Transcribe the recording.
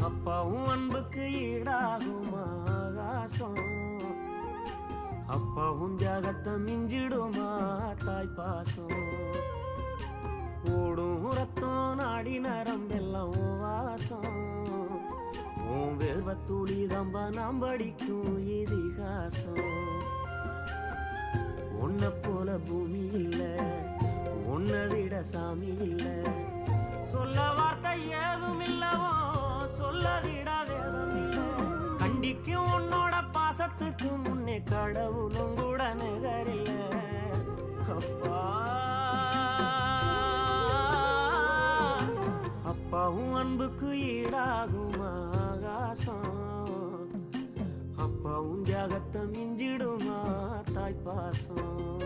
அப்பாவும் அன்புக்கு ஈடாகுமா ஆகாசம், அப்பாவும் தியாகத்தை மிஞ்சிடுமா தாய் பாசம். ஓடும் ரத்தம் நாடி நரம்பெல்லாம் வாசம், உன் வேர்வத்துளி தம்ப நாம் படிக்கும் இதிகாசம். உன்னை போல பூமி இல்ல, உன்னை விட சாமி இல்ல, சொல்ல வார்த்தை ஏதும் இல்லவோ சொல்ல விட வேதம் இல்ல. கண்டிக்கும் உன்னோட பாசத்துக்கு முன்னே கடவுளும் கூட நிகரில்ல. அப்பா அப்பாவும் அன்புக்கு ஈடாகும் ஆகாசம், அப்பாவும் தியாகத்தை மிஞ்சிடுமா தாய் பாசம்.